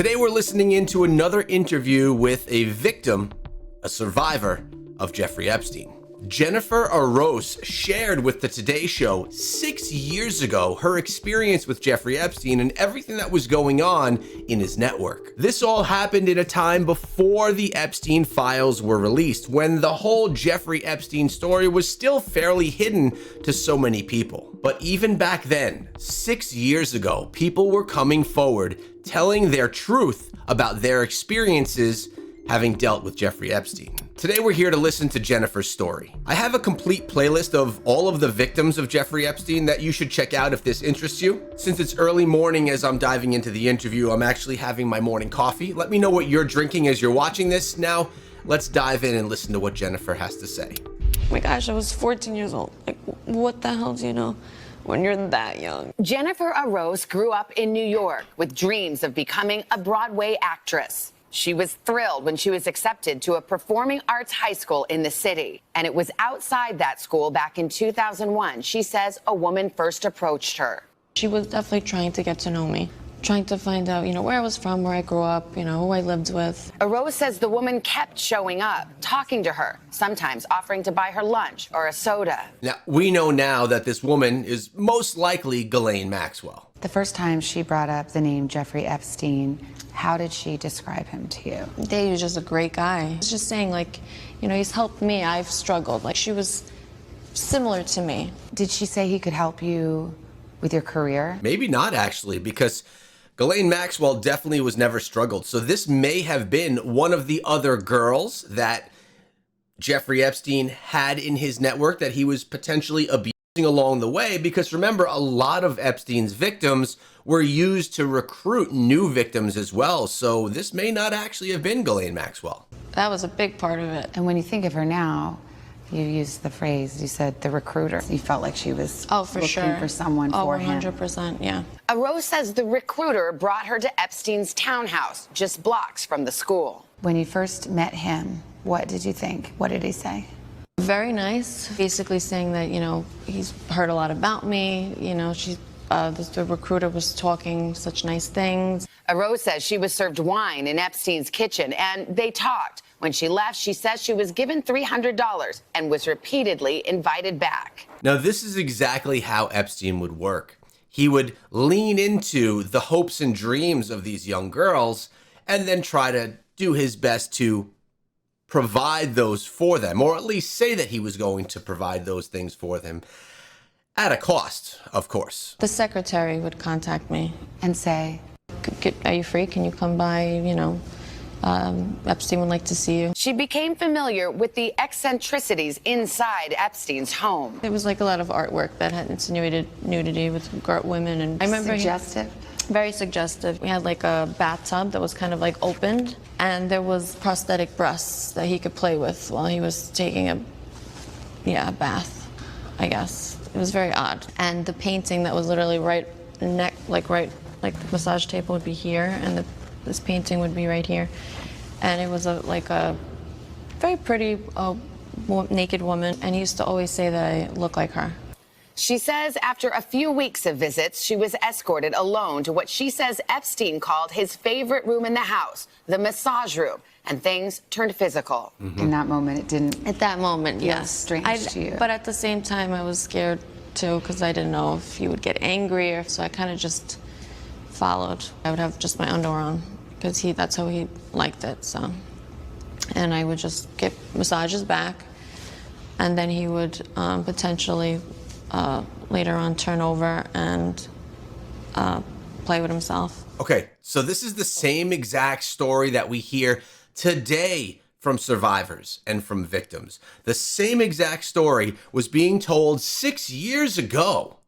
Today we're listening into another interview with a victim, a survivor of Jeffrey Epstein. Jennifer Araoz shared with the Today Show 6 years ago her experience with Jeffrey Epstein and everything that was going on in his network. This all happened in a time before the Epstein files were released, when the whole Jeffrey Epstein story was still fairly hidden to so many people. But even back then, 6 years ago, people were coming forward telling their truth about their experiences having dealt with Jeffrey Epstein. Today we're here to listen to Jennifer's story. I have a complete playlist of all of the victims of Jeffrey Epstein that you should check out if this interests you. Since it's early morning as I'm diving into the interview, I'm actually having my morning coffee. Let me know what you're drinking as you're watching this. Now, let's dive in and listen to what Jennifer has to say. Oh my gosh, I was 14 years old. Like, what the hell do you know when you're that young? Jennifer Araoz grew up in New York with dreams of becoming a Broadway actress. She was thrilled when she was accepted to a performing arts high school in the city. And it was outside that school back in 2001, she says, a woman first approached her. She was definitely trying to get to know me, trying to find out, where I was from, where I grew up, who I lived with. Araoz says the woman kept showing up, talking to her, sometimes offering to buy her lunch or a soda. Now, we know now that this woman is most likely Ghislaine Maxwell. The first time she brought up the name Jeffrey Epstein, how did she describe him to you? He was just a great guy. He's just saying, he's helped me. I've struggled. She was similar to me. Did she say he could help you with your career? Maybe not, actually, because Ghislaine Maxwell definitely was never struggled. So this may have been one of the other girls that Jeffrey Epstein had in his network that he was potentially abusing along the way, because remember, a lot of Epstein's victims were used to recruit new victims as well. So this may not actually have been Ghislaine Maxwell. That was a big part of it. And when you think of her now, you used the phrase, you said the recruiter. You felt like she was looking for someone for him. 100%, yeah. Araoz says the recruiter brought her to Epstein's townhouse, just blocks from the school. When you first met him, what did you think? What did he say? Very nice. Basically saying that, he's heard a lot about me. The recruiter was talking such nice things. Araoz says she was served wine in Epstein's kitchen, and they talked. When she left, she says she was given $300 and was repeatedly invited back. Now, this is exactly how Epstein would work. He would lean into the hopes and dreams of these young girls and then try to do his best to provide those for them, or at least say that he was going to provide those things for them at a cost, of course. The secretary would contact me and say, are you free? Can you come by? Epstein would like to see you. She became familiar with the eccentricities inside Epstein's home. There was a lot of artwork that had insinuated nudity with women, and I remember suggestive. Very suggestive. We had a bathtub that was kind of opened, and there was prosthetic breasts that he could play with while he was taking a bath, I guess. It was very odd. And the painting that was literally the massage table would be here, and this painting would be right here. And it was a very pretty naked woman, and he used to always say that I look like her. She says after a few weeks of visits, she was escorted alone to what she says Epstein called his favorite room in the house, the massage room, and things turned physical. Mm-hmm. In that moment, it didn't. At that moment, yes. Strange to you. But at the same time, I was scared too, because I didn't know if he would get angry, so I kind of just followed. I would have just my underwear on, because that's how he liked it. So, and I would just get massages back, and then he would potentially later on turn over and play with himself. Okay, so this is the same exact story that we hear today from survivors and from victims. The same exact story was being told 6 years ago.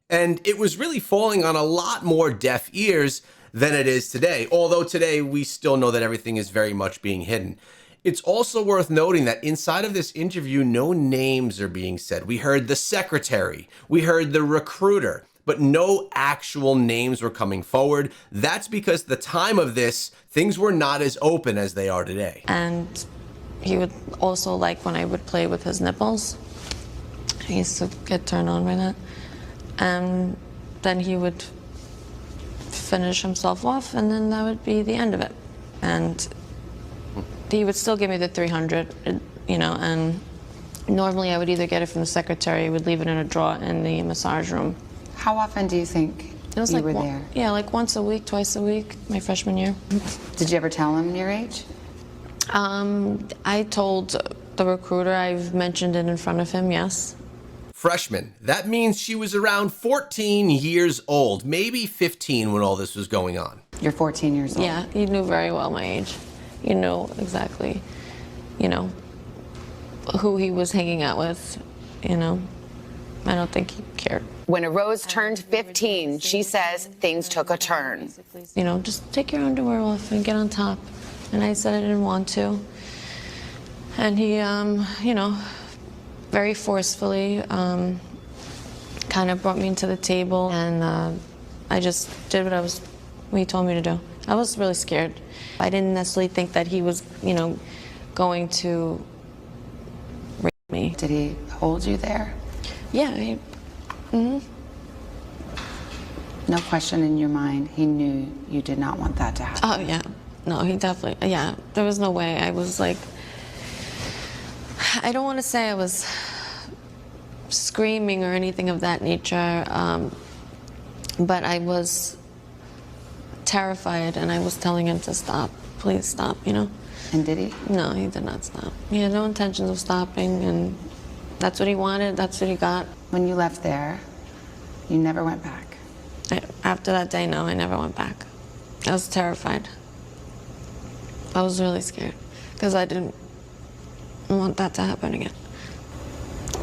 And it was really falling on a lot more deaf ears than it is today. Although today we still know that everything is very much being hidden. It's also worth noting that inside of this interview, no names are being said. We heard the secretary, we heard the recruiter, but no actual names were coming forward. That's because the time of this, things were not as open as they are today. And he would also like when I would play with his nipples. He used to get turned on by that. And then he would finish himself off, and then that would be the end of it. And he would still give me the 300, you know, and normally I would either get it from the secretary, would leave it in a drawer in the massage room. How often do you think It was you like were there? Yeah, like once a week, twice a week, my freshman year. Did you ever tell him your age? I told the recruiter, I've mentioned it in front of him, yes. Freshman. That means she was around 14 years old, maybe 15 when all this was going on. You're 14 years old. Yeah, he knew very well my age. He knew exactly, you know, who he was hanging out with, you know. I don't think he cared. When Araoz turned 15, she says things took a turn. You know, just take your underwear off and get on top. And I said I didn't want to. And he, you know, very forcefully kind of brought me into the table, and I just did what he told me to do. I was really scared. I didn't necessarily think that he was, you know, going to rape me. Did he hold you there? Yeah. No question in your mind, he knew you did not want that to happen. Oh, yeah. No, he definitely, yeah. There was no way. I was like, I don't want to say I was screaming or anything of that nature, but I was terrified, and I was telling him to stop. Please stop, you know? And did he? No, he did not stop. He had no intentions of stopping, and that's what he wanted, that's what he got. When you left there, you never went back. After that day, no, I never went back. I was terrified. I was really scared, because I didn't want that to happen again.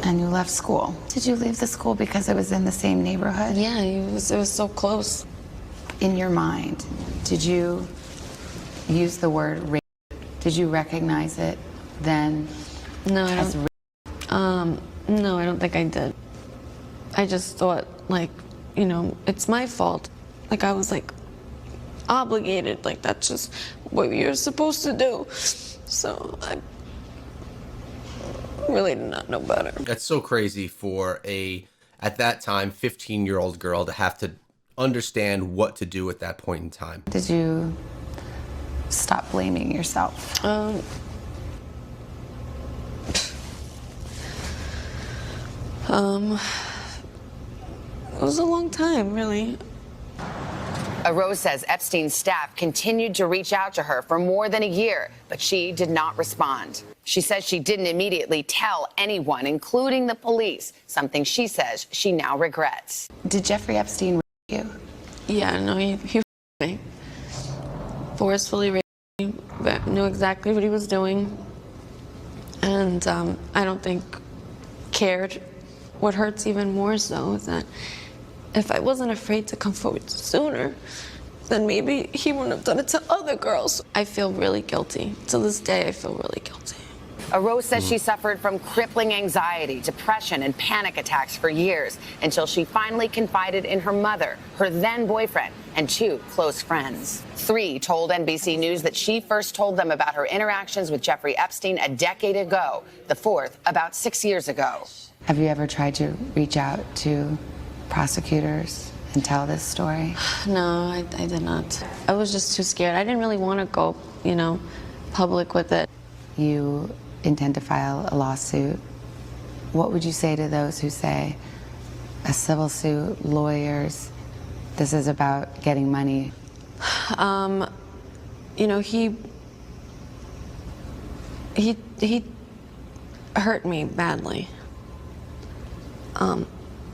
And you left school. Did you leave the school because it was in the same neighborhood? Yeah, it was so close. In your mind, did you use the word rape? Did you recognize it then No, as rape? no, I don't think I did. I just thought, like, you know, it's my fault. Like, I was like obligated, like that's just what you're supposed to do. So I really did not know better. That's so crazy for at that time, 15-year-old girl to have to understand what to do at that point in time. Did you stop blaming yourself? It was a long time, really. Araoz says Epstein's staff continued to reach out to her for more than a year, but she did not respond. She says she didn't immediately tell anyone, including the police, something she says she now regrets. Did Jeffrey Epstein rape you? Yeah, no, he raped me. Forcefully raped me, but knew exactly what he was doing. And I don't think cared. What hurts even more so is that if I wasn't afraid to come forward sooner, then maybe he wouldn't have done it to other girls. I feel really guilty. To this day, I feel really guilty. Araoz says she suffered from crippling anxiety, depression, and panic attacks for years until she finally confided in her mother, her then boyfriend, and 2 close friends. 3 told NBC News that she first told them about her interactions with Jeffrey Epstein a decade ago, the 4th about 6 years ago. Have you ever tried to reach out to prosecutors and tell this story? No, I did not. I was just too scared. I didn't really want to go, you know, public with it. You intend to file a lawsuit. What would you say to those who say a civil suit, lawyers, this is about getting money? You know, he hurt me badly.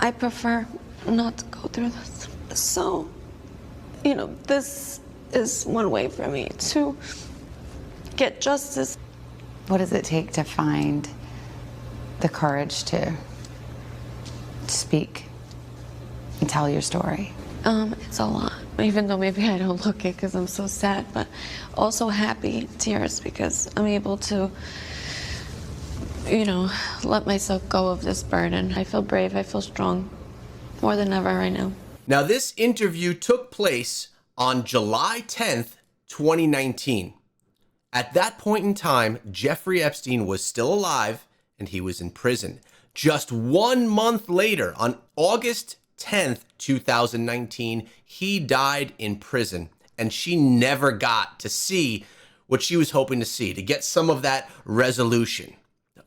I prefer not to go through this. So, you know, this is one way for me to get justice. What does it take to find the courage to speak and tell your story? It's a lot, even though maybe I don't look it because I'm so sad, but also happy tears because I'm able to, you know, let myself go of this burden. I feel brave, I feel strong, more than ever right now. Now, this interview took place on July 10th, 2019. At that point in time, Jeffrey Epstein was still alive and he was in prison. Just 1 month later, on August 10th, 2019, he died in prison, and she never got to see what she was hoping to see, to get some of that resolution.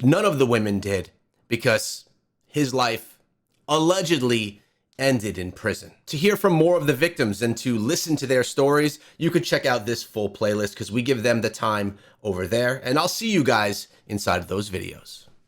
None of the women did, because his life allegedly ended in prison. To hear from more of the victims and to listen to their stories, you could check out this full playlist because we give them the time over there. And I'll see you guys inside of those videos.